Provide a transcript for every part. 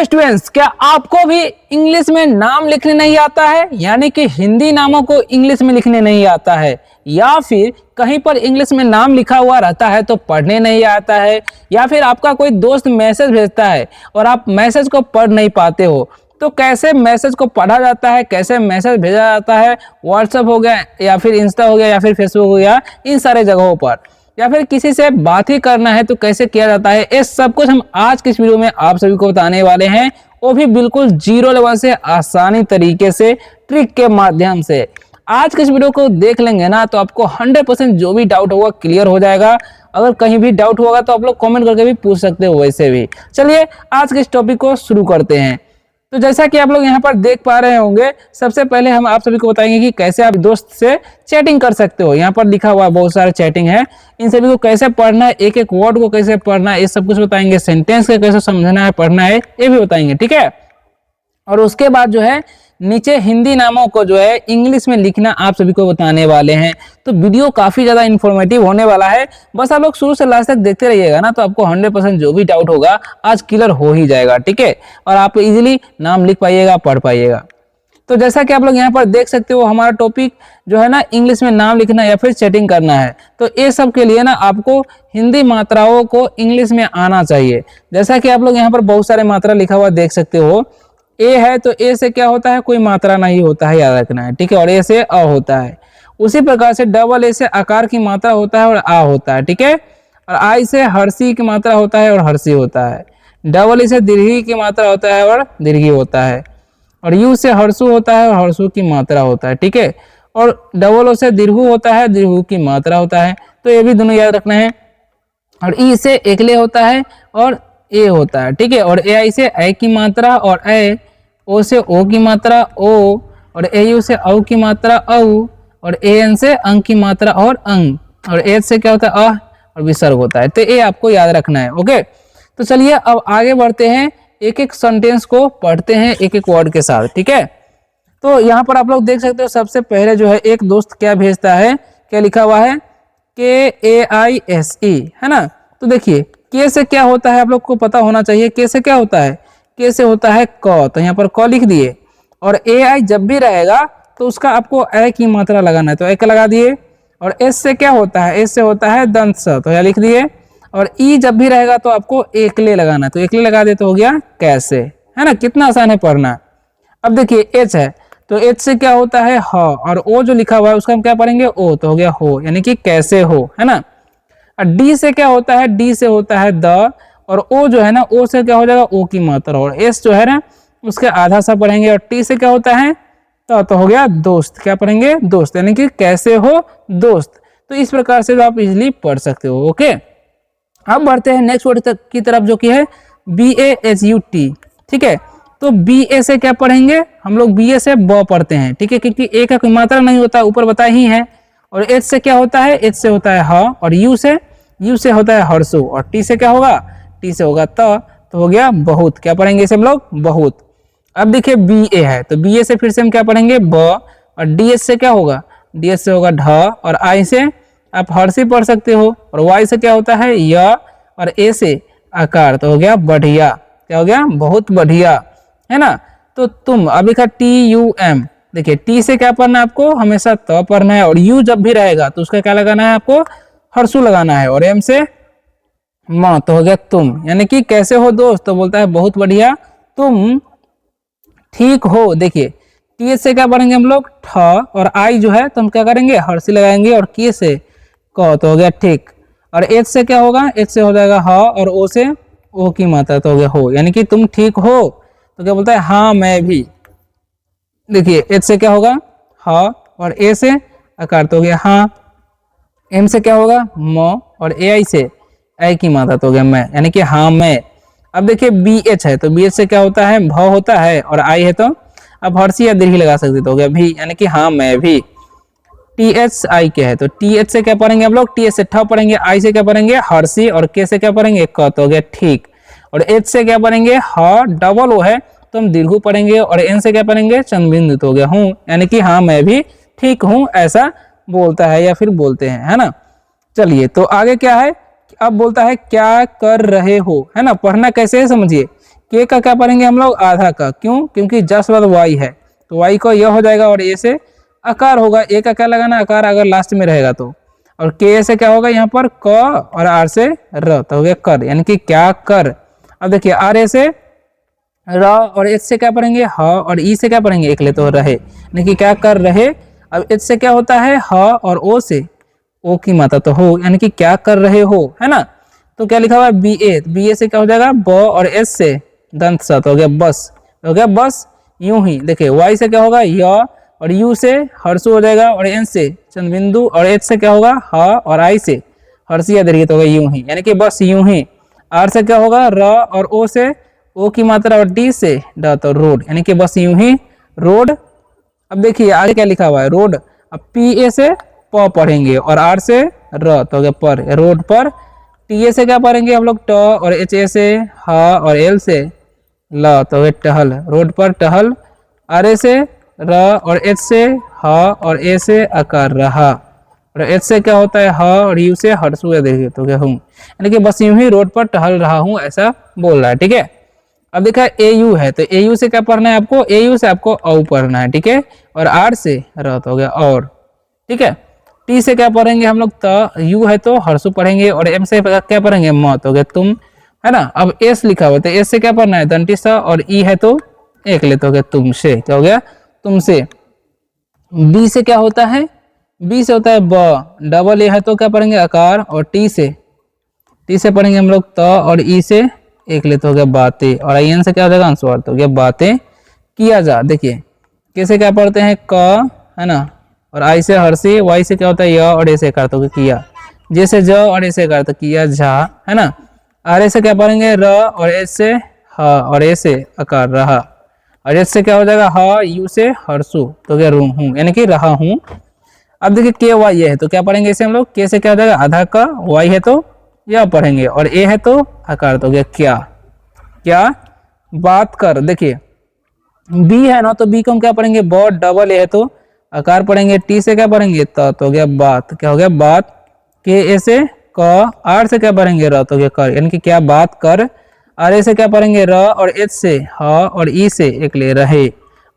तो स्टूडेंट्स, क्या आपको भी इंग्लिश में नाम लिखने नहीं आता है, यानी कि हिंदी नामों को इंग्लिश में लिखने नहीं आता है, या फिर कहीं पर इंग्लिश में नाम लिखा हुआ रहता है तो पढ़ने नहीं आता है, या फिर आपका कोई दोस्त मैसेज भेजता है और आप मैसेज को पढ़ नहीं पाते हो, तो कैसे मैसेज को पढ़ा जाता है, कैसे मैसेज भेजा जाता है, व्हाट्सएप हो गया या फिर इंस्टा हो गया या फिर फेसबुक हो गया, इन सारे जगहों पर, या फिर किसी से बात ही करना है तो कैसे किया जाता है, ये सब कुछ हम आज की इस वीडियो में आप सभी को बताने वाले हैं, वो भी बिल्कुल जीरो लेवल से, आसानी तरीके से, ट्रिक के माध्यम से। आज के इस वीडियो को देख लेंगे ना तो आपको 100% जो भी डाउट होगा क्लियर हो जाएगा। अगर कहीं भी डाउट होगा तो आप लोग कमेंट करके भी पूछ सकते हो वैसे भी। चलिए आज के इस टॉपिक को शुरू करते हैं। तो जैसा कि आप लोग यहाँ पर देख पा रहे होंगे, सबसे पहले हम आप सभी को बताएंगे कि कैसे आप दोस्त से चैटिंग कर सकते हो। यहाँ पर लिखा हुआ बहुत सारे चैटिंग है, इन सभी को कैसे पढ़ना है, एक एक वर्ड को कैसे पढ़ना है, ये सब कुछ बताएंगे। सेंटेंस को कैसे समझना है, पढ़ना है, ये भी बताएंगे, ठीक है। और उसके बाद जो है नीचे हिंदी नामों को जो है इंग्लिश में लिखना आप सभी को बताने वाले हैं। तो वीडियो काफी ज्यादा इन्फॉर्मेटिव होने वाला है, बस आप लोग शुरू से लास्ट तक देखते रहिएगा ना तो आपको 100% जो भी डाउट होगा आज क्लियर हो ही जाएगा, ठीक है। और आप इजीली नाम लिख पाइएगा, पढ़ पाइएगा। तो जैसा कि आप लोग यहाँ पर देख सकते हो, हमारा टॉपिक जो है ना इंग्लिश में नाम लिखना या फिर चैटिंग करना है। तो ये सब के लिए ना आपको हिंदी मात्राओं को इंग्लिश में आना चाहिए। जैसा कि आप लोग यहाँ पर बहुत सारे मात्रा लिखा हुआ देख सकते हो। ए है तो ए से क्या होता है, कोई मात्रा नहीं होता है, याद रखना है, ठीक है। और ए से अ होता है। उसी प्रकार से डबल ए से आकार की मात्रा होता है और आ होता है, ठीक है। और आई से हर्षी की मात्रा होता है और हर्षी होता है। डबल ई से दीर्घी की मात्रा होता है और दीर्घी होता है। और यू से हर्षु होता है और हर्षु की मात्रा होता है, ठीक है। और डबल ओ से दीर्घु होता है, दीर्घु की मात्रा होता है। तो ये भी दोनों याद रखना है। और ई से एकले होता है और ए होता है, ठीक है। और ए आई से ए की मात्रा और ए, ओ से ओ की मात्रा ओ, और ए यू से औ की मात्रा औ, और ए एन से अंग की मात्रा और अंग, और एच से क्या होता है अ और विसर्ग होता है। तो ये आपको याद रखना है, ओके। तो चलिए अब आगे बढ़ते हैं, एक एक सेंटेंस को पढ़ते हैं एक एक वर्ड के साथ, ठीक है। तो यहाँ पर आप लोग देख सकते हो, सबसे पहले जो है एक दोस्त क्या भेजता है, क्या लिखा हुआ है, KAISE, है ना। तो देखिए के से क्या होता है आप लोग को पता होना चाहिए। के से क्या होता है, के से होता है क, तो यहाँ पर क लिख दिए। और AI जब भी रहेगा तो उसका आपको ए की मात्रा लगाना है, तो एक लगा दिए। और एस से क्या होता है, एस से होता है दंत स, तो यह लिख दिए। और ई जब भी रहेगा तो आपको एकले लगाना है, तो एकले लगा दे तो हो गया कैसे, है ना। कितना आसान है पढ़ना। अब देखिए एच है तो एच से क्या होता है ह, और ओ जो लिखा हुआ है उसका हम क्या पढ़ेंगे ओ, तो हो गया हो, यानी कि कैसे हो, है ना। और डी से क्या होता है, डी से होता है द, और ओ जो है ना ओ से क्या हो जाएगा ओ की मात्रा, और एस जो है ना उसके आधा सा पढ़ेंगे। और टी से क्या होता है तो हो गया दोस्त, क्या पढ़ेंगे दोस्त, यानी कि कैसे हो दोस्त। तो इस प्रकार से आप इजिली पढ़ सकते हो, ओके। अब बढ़ते हैं नेक्स्ट वर्ड की तरफ जो कि है BASUT, ठीक है। तो BA से क्या पढ़ेंगे हम लोग, BA से ब पढ़ते हैं, ठीक है, क्योंकि ए का कोई मात्रा नहीं होता, ऊपर बताया ही है। और एच से क्या होता है, एच से होता है ह, और यू से होता है हर्षु, और टी से क्या होगा, टी से होगा तो हो गया बहुत, क्या पढ़ेंगे इसे हम लोग बहुत। अब देखिए BA है तो BA से फिर से हम क्या पढ़ेंगे ब, और DS से क्या होगा, DS से होगा ढ, और आई से आप हर्षी पढ़ सकते हो, और वाई से क्या होता है य, और ए से आकार, तो हो गया बढ़िया, क्या हो गया बहुत बढ़िया, है ना। तो तुम, अब लिखा TUM, देखिए टी से क्या पढ़ना है आपको, हमेशा त पढ़ना है। और यू जब भी रहेगा तो उसका क्या लगाना है आपको, हर्षु लगाना है। और एम से म, तो हो गया तुम, यानी कि कैसे हो दोस्त, तो बोलता है बहुत बढ़िया, तुम ठीक हो। देखिए टी से क्या पढ़ेंगे हम लोग ठ, और आई जो है तो हम क्या करेंगे हर्षी लगाएंगे। और के से क, तो हो गया ठीक। और एच से क्या होगा, एच से हो जाएगा ह, और ओ से ओ की मात्रा, तो हो गया हो, यानी कि तुम ठीक हो। तो क्या बोलता है हाँ मैं भी। देखिए एच से क्या होगा ह, और ए से आकार, तो हो गया हाँ। एम से क्या होगा म, और ए आई से ए की मात्रा, तो हो गया मैं, यानी कि हाँ मैं। अब देखिए BH है तो BH से क्या होता है भ होता है, और आई है तो अब हर्षी या दीर्घी लगा सकते, तो हो गया भी, यानी कि हाँ मैं भी। THI के है तो TH से क्या पढ़ेंगे हम लोग, TH से ठ पढ़ेंगे, आई से क्या पढ़ेंगे हर्षी, और के से क्या पढ़ेंगे क, तो हो गया ठीक। और H से क्या पढ़ेंगे ह, डबल ओ है तो हम दीर्घु पढ़ेंगे। और एन से क्या पढ़ेंगे चंद्रबिंदु, तो हो गया हूँ, यानी कि हाँ मैं भी ठीक हूँ, ऐसा बोलता है या फिर बोलते हैं, है ना। चलिए तो आगे क्या है, अब बोलता है क्या कर रहे हो, है ना। पढ़ना कैसे है समझिए, के का क्या पढ़ेंगे हम लोग, आधा का। क्यों, क्योंकि जस्ट बाद वाई है, तो वाई को यह हो जाएगा और ए से आकार होगा। ए का क्या लगाना, आकार अगर लास्ट में रहेगा तो। और के से क्या होगा यहाँ पर, क, और आर से र, तो हो गया कर, यानी कि क्या कर। अब देखिए आर ए से र, और एच से क्या पढ़ेंगे, ह, और ई से क्या पढ़ेंगे, एक ले तो रहे, यानी कि क्या कर रहे। अब एच से क्या होता है, ह, और ओ से ओ की मात्रा तो हो, यानी कि क्या कर रहे हो, है ना। तो क्या लिखा हुआ है, बी ए, बी ए से क्या हो जाएगा, ब, और एस से दंत स, तो हो गया बस, हो गया बस। यूं ही देखिए वाई से क्या होगा, य, और यू से हर्षु हो जाएगा, और एन से चंद्रबिंदु, और एच से क्या होगा, ह, और आई से हर्षिया दीर्घ, तो होगा यूं ही, यानी कि बस यूं ही। आर से क्या होगा, र, और ओ से ओ की मात्रा, और डी से ड, तो रोड, यानी कि बस यूं ही रोड। अब देखिए आगे क्या लिखा हुआ है, रोड। अब पी ए से प पढ़ेंगे, और आर से र, तो हो गया पर, रोड पर। टी ए से क्या पढ़ेंगे हम लोग, ट, और एच ए से ह, और एल से ल, तो हो गया टहल, रोड पर टहल। आर ए से र, और एच से ह, और ए से आकार रहा, और एच से क्या होता है, ह, और यू से हर्षु या देखिए, तो क्या हूँ, यानी कि बस यूं ही रोड पर टहल रहा हूँ, ऐसा बोल रहा है। ठीक है, अब देखा ए यू है, तो ए यू से क्या पढ़ना है आपको, ए यू से आपको औ पढ़ना है। ठीक है, और आर से र, तो हो गया और। ठीक है, टी से क्या पढ़ेंगे हम लोग, त, यू है तो हर्षु पढ़ेंगे, और एम से क्या पढ़ेंगे, म, तो हो गया तुम, है ना। अब एस लिखा हुआ है, तो एस से क्या पढ़ना है, दंती स, और ई है तो एक ले, तो हो गया तुमसे, क्या हो गया, तुमसे। बी से क्या होता है, बी से होता है ब, डबल ए है तो क्या पढ़ेंगे, आकार, और टी से पढ़ेंगे हम लोग त, और ई से एक ले, तो हो गया बातें, और आई एन से क्या हो जाएगा, आंसर, तो हो गया बातें किया जा। देखिए कैसे क्या पढ़ते हैं, क, है ना, और आई से हर्षी, वाई से क्या होता है, य, और ए से कर, तो किया, जैसे ज, और ए से कर, तो किया झा, है ना। आर ए से क्या पढ़ेंगे, र, और एच से ह, और ए से आकार रहा, और एच से क्या हो जाएगा, ह, यू से हर्षु, तो क्या रू हूँ, यानी कि रहा हूँ। अब देखिए के वाई ये है, तो क्या पढ़ेंगे इसे हम लोग, के से क्या हो जाएगा, आधा का, वाई है तो यह पढ़ेंगे, और ए है तो आकार, तो गया क्या, क्या बात कर। देखिए बी है ना, तो बी को हम क्या पढ़ेंगे, ब, डबल ए है तो आकार पढ़ेंगे। टी से क्या पढ़ेंगे, त, तो हो गया बात, क्या हो गया बात। के ए से क, आर से क्या पढ़ेंगे, र, तो गया कर, यानी कि क्या बात कर। आर ए से क्या पढ़ेंगे, र, और एच से ह, और ई से एक ले रहे,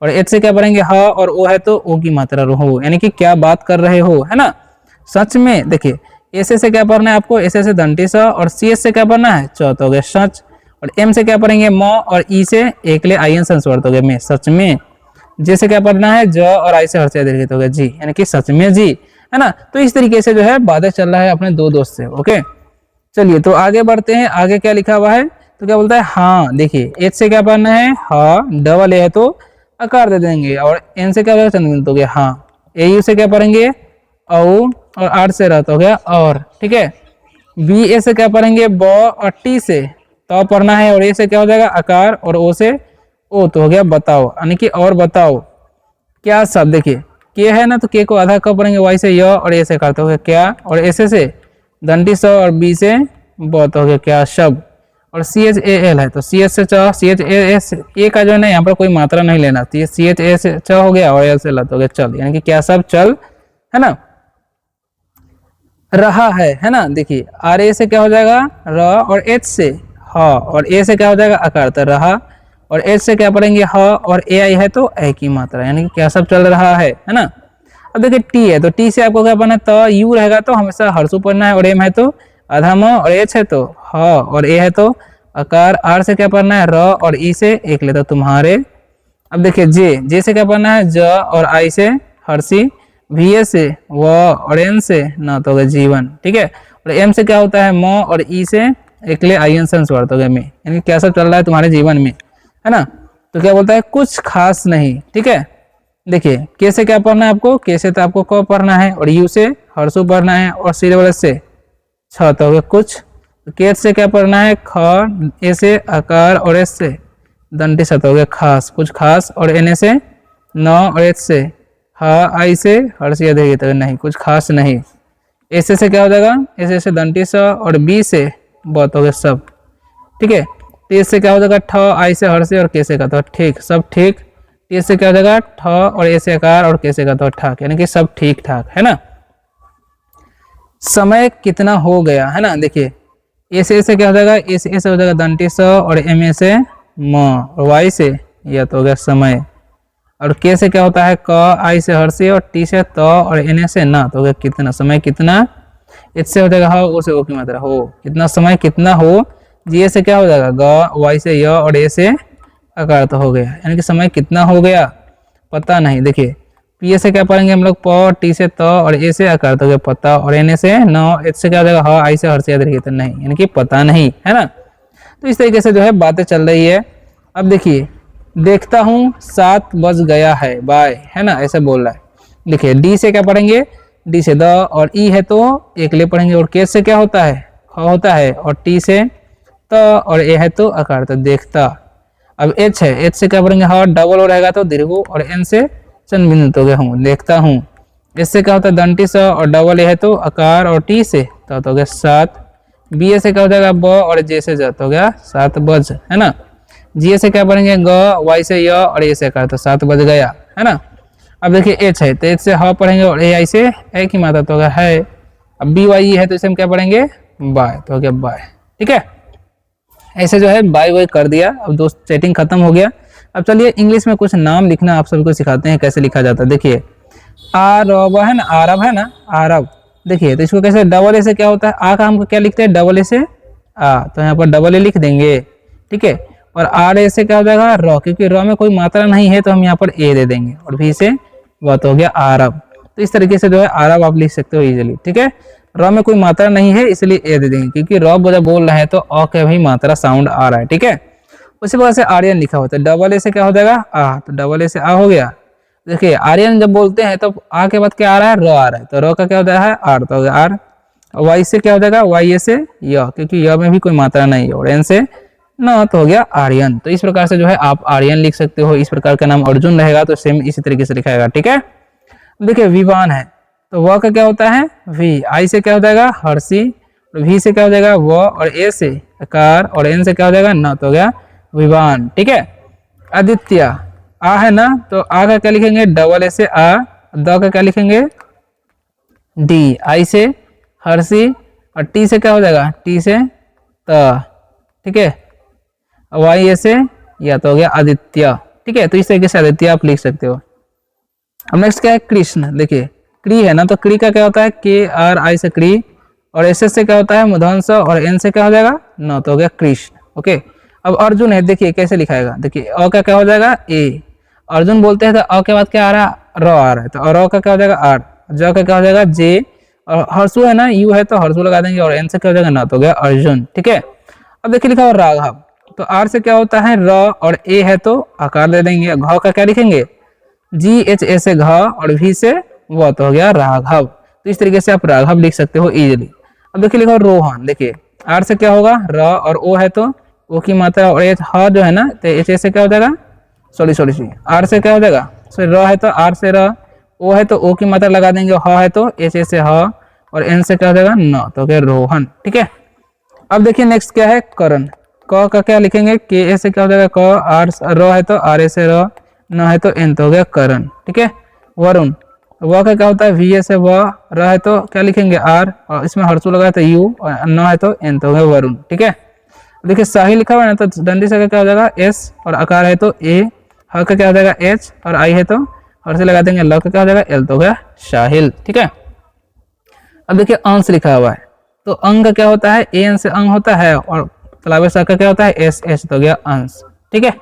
और एच से क्या पढ़ेंगे, ह, और ओ है तो ओ की मात्रा हो, यानी कि क्या बात कर रहे हो, है ना। सच में देखिए एस से क्या पढ़ना है आपको, एस से दंती स, और सी एस से क्या पढ़ना है, च, तो हो गया सच। और एम से क्या पढ़ेंगे, म, और ई से एक ले आई एन संस्वर, तो हो गया में, सच में। जे से क्या पढ़ना है, ज, और आई से हर्षिया दीर्घ, तो हो गया जी, यानी कि सच में जी, है ना। तो इस तरीके से जो है बातें चल रहा है अपने दो दोस्त से। ओके चलिए तो आगे बढ़ते हैं, आगे क्या लिखा हुआ है, तो क्या बोलता है, हाँ देखिए एच से क्या पढ़ना है, हाँ, डबल ए है तो आकार दे देंगे, और एन से क्या होगा, चंद्रबिंदु, तो गया हाँ। ए यू से क्या पढ़ेंगे, औ, और आर से रहा, तो हो गया और। ठीक है, बी ए से क्या पढ़ेंगे, ब, और टी से तो पढ़ना है, और ए से क्या हो जाएगा, आकार, और ओ से ओ, तो हो गया बताओ, यानी कि और बताओ क्या सब। देखिए के है ना, तो के को आधा कब पढ़ेंगे, वाई से य, और ए से करते हो गया क्या, और एस से दंडी स, और बी से ब, तो हो गया क्या शब्द। और सी एच ए एल है, तो सी एच से च, C H A S A का जो है ना यहाँ पर कोई मात्रा नहीं लेना, तो ये सी एच ए से च हो गया, और एल से ल, तो हो गया चल, यानी कि क्या सब चल, है ना, रहा है ना। देखिए आर ए से क्या हो जाएगा, र, और एच से ह, और ए से क्या हो जाएगा, आकार, तो रहा, और एच से क्या पढ़ेंगे, ह, और ए आई है तो ए की मात्रा, यानी कि क्या सब चल रहा है ना। अब देखिए टी है, तो टी से आपको क्या पढ़ना है, तो यू रहेगा तो हमेशा हर्षु पढ़ना है, और एम है तो आधा म, और एच है तो ह, और ए है तो आकार। आर से क्या पढ़ना है, र, और ई से एक लेता तुम्हारे। अब देखिए जे से क्या पढ़ना है, ज, और आई से हर्षी, वी ए से व, और एन से न, तो होगा जीवन। ठीक है, और एम से क्या होता है, म, और ई से एक ले आई एन संस्वर, तो में, यानी क्या सब चल रहा है तुम्हारे जीवन में, है ना। तो क्या बोलता है, कुछ खास नहीं। ठीक है, देखिए के से क्या पढ़ना है आपको, के से तो आपको क पढ़ना है, और यू से हर्षु पढ़ना है, और सी डबल से छ, तो होगा कुछ। के से क्या पढ़ना है, ख, ए से आकार, और एस से दंडी स, तो हो गया खास, कुछ खास। और एन से न, और एच से हा, आई से हर्षिया दीर्घ, तो नहीं कुछ खास नहीं। एस से क्या हो जाएगा, एस से दंडी स, और बी से ब, तो हो गया सब। ठीक है, टी से क्या हो जाएगा, ठ, आई से हर्ष, और के से का तो ठीक, सब ठीक। टी से क्या हो जाएगा, ठ, और ए से आकार, और के से का तो ठाक, यानी कि सब ठीक ठाक, है ना। समय कितना हो गया, है ना। देखिए ए से क्या हो जाएगा, ए से हो जाएगा दंटी स, और एम ए से म, और वाई से यह तो हो गया समय, और के से क्या होता है क, आई से हर से, और टी से त, और एन से ना, तो हो गया कितना समय कितना, एच से हो जाएगा ह, ओ से ओ की मात्रा हो, कितना समय कितना हो, जी से क्या हो जाएगा ग, वाई से य, और ए से आकार तो हो गया, यानी कि समय कितना हो गया पता नहीं। देखिए पी से क्या पढ़ेंगे हम लोग प, टी से त, और ए से आकार तो हो गया पता, और एन से न, एच से क्या हो जाएगा ह, आई से हर से, याद रखिए तो नहीं, यानी कि पता नहीं, है ना। तो इस तरीके से जो है बातें चल रही है। अब देखिए देखता हूँ 7 बज गया है, बाय, है ना, ऐसे बोल रहा है। देखिए डी से क्या पढ़ेंगे, डी से द, और ई है तो एक ले पढ़ेंगे, और के से क्या होता है ख होता है, और टी से त, और ए है तो आकार तो देखता। अब एच है, एच से क्या पढ़ेंगे ह, डबल हो रहेगा तो दीर्घ, और एन से चंद बिंदु तो गया हूँ देखता हूँ। इससे क्या होता है दंती स, और डबल ए है तो आकार, और टी से तो हो गया 7, बी से क्या हो जाएगा ब, और जे से ज तो हो गया 7 बज, है ना। जी से क्या पढ़ेंगे ग, वाई से य, और ए से आकार तो 7 बज गया, है ना। अब देखिए एच है तो एच से ह पढ़ेंगे, और ए आई से ए की मात्रा तो होगा है। अब बी वाई है तो इसे हम क्या पढ़ेंगे बाय, तो हो गया बाय, ठीक है। ऐसे जो है बाय वाई कर दिया। अब दोस्त चैटिंग खत्म हो गया। अब चलिए इंग्लिश में कुछ नाम लिखना आप सभी को सिखाते हैं कैसे लिखा जाता है। देखिए आरब है ना, आरब है ना, आरब। देखिए तो इसको कैसे, डबल ए से क्या होता है, आ का हम क्या लिखते हैं डबल ए से आ, तो यहाँ पर डबल ए लिख देंगे, ठीक है। और आर ए से क्या हो जाएगा र, क्योंकि र में कोई मात्रा नहीं है तो हम यहाँ पर ए दे देंगे, और भी से वह तो हो गया आरब। तो इस तरीके से जो है आरब आप लिख सकते हो इजीली, ठीक है। र में कोई मात्रा नहीं है इसलिए ए दे देंगे, क्योंकि र जब बोल रहे हैं तो अ का भी मात्रा साउंड आ रहा है, ठीक है। उसी प्रकार से आर्यन लिखा होता है, डबल ए से क्या हो जाएगा आ, तो डबल ए से आ हो गया। देखिए आर्यन जब बोलते हैं तो आ के बाद क्या आ रहा है र आ रहा है, तो र का क्या होता है आर, तो हो गया आर। वाई से क्या हो जाएगा वाई ए से य, क्योंकि य में भी कोई मात्रा नहीं है, और एन से न, तो हो गया आर्यन। तो इस प्रकार से जो है आप आर्यन लिख सकते हो। इस प्रकार का नाम अर्जुन रहेगा तो सेम इसी तरीके से लिखाएगा, ठीक है। देखिए विवान है तो व का क्या होता है वी, आई से क्या हो जाएगा हर्षी, वी से क्या हो जाएगा व, और ए से आकार, और एन से क्या हो जाएगा न, तो हो गया विवान, ठीक है। आदित्य आ है ना, तो आ का क्या लिखेंगे डबल ए से आ, द का क्या लिखेंगे डी, आई से हर्षी, और टी से क्या हो जाएगा टी से त, ठीक है। वाई ए से या तो हो गया आदित्य, ठीक है। तो इस तरीके से आदित्य आप लिख सकते हो। अब नेक्स्ट क्या है कृष्ण। देखिए क्री है ना, तो क्री का क्या होता है के आर आई से क्री, और एस से क्या होता है मूर्धन्य, और एन से क्या हो जाएगा न, तो हो गया कृष्ण, ओके। अब अर्जुन है, देखिए कैसे लिखाएगा। देखिए अ का क्या हो जाएगा ए, अर्जुन बोलते हैं तो अ के बाद क्या आ रहा है र आ रहा है, तो र का क्या हो जाएगा आर, ज का क्या हो जाएगा जे, और हर्षु है ना यू है तो हर्षु लगा देंगे, और एन से क्या हो जाएगा न, तो हो गया अर्जुन, ठीक है। अब देखिए लिखा हुआ राघव, तो आर से क्या होता है र, और ए है तो आकार दे देंगे। घ का क्या लिखेंगे जी एच ए से घ, और भी से व, तो हो गया राघव। तो इस तरीके से आप राघव लिख सकते हो इजीली। अब देखिए लिखा रोहन, देखिए आर से क्या होगा र, और ओ है तो ओ की मात्रा, और एच ह जो है ना तो एच ए से क्या हो जाएगा सॉरी आर से क्या हो जाएगा र है तो आर से र, ओ है तो ओ की मात्रा लगा देंगे, ह है तो एच ए से ह, और एन से क्या हो जाएगा न, तो हो गया रोहन, ठीक है। अब देखिए नेक्स्ट क्या है करण। क का क्या लिखेंगे के ए से क्या हो जाएगा क, आर र है तो आर ए से र, न है तो एन, तो हो गया करण, ठीक है। वरुण, व का क्या होता है वी ए से व, र है तो क्या लिखेंगे आर, और इसमें हर्षु लगा है तो यू, और न है तो एन, तो हो गया वरुण, ठीक है। देखिए शाही लिखा हुआ है ना, तो डंडी से क्या हो जाएगा एस, और आकार है तो ए, ह का क्या हो जाएगा एच, और आई है तो हर से लगा देंगे, ल का क्या हो जाएगा एल, तो हो गया शाहिल, ठीक है। अब देखिए अंश लिखा हुआ है, तो अंग का क्या होता है ए एन से अंग होता है, और तलावे सा का क्या होता है एस एच, तो हो गया अंश, ठीक है।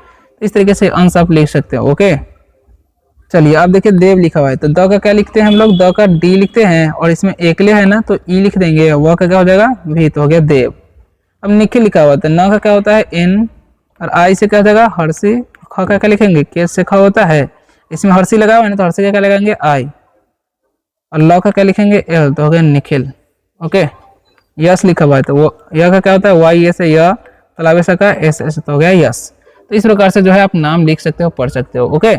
इस तरीके से अंश आप लिख सकते हो, ओके। चलिए अब देखिए देव लिखा हुआ है, तो द का क्या लिखते हैं हम लोग, द का डी लिखते हैं, और इसमें एकले है ना तो ई लिख देंगे, व का क्या हो जाएगा भी, तो हो गया देव। अब निखिल लिखा हुआ है, तो न का क्या होता है एन, और आई से क्या हो जाएगा हर्षी, ख का क्या लिखेंगे के से ख होता है, इसमें हर्षी लगा हुआ है ना तो हर्षी का क्या लगाएंगे आई, और ल का क्या लिखेंगे एल, तो हो गया निखिल, ओके। यश लिखा हुआ है, तो वो य का क्या होता है वाई ए से य, तलावे सा का एस एस, तो हो गया यश। तो इस प्रकार से जो है आप नाम लिख सकते हो, पढ़ सकते हो, ओके।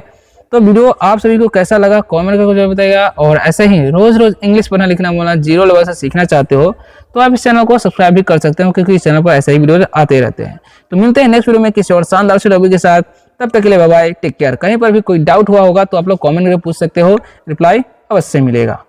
तो वीडियो आप सभी को कैसा लगा कमेंट करके जो बताइएगा, और ऐसे ही रोज रोज इंग्लिश पढ़ना लिखना बोलना जीरो लेवल से सीखना चाहते हो तो आप इस चैनल को सब्सक्राइब भी कर सकते हो, क्योंकि इस चैनल पर ऐसे ही वीडियो आते रहते हैं। तो मिलते हैं नेक्स्ट वीडियो में किसी और शानदार से टॉपिक के साथ, तब तक के लिए बाय बाय, टेक केयर। कहीं पर भी कोई डाउट हुआ होगा तो आप लोग कमेंट करके पूछ सकते हो, रिप्लाई अवश्य मिलेगा।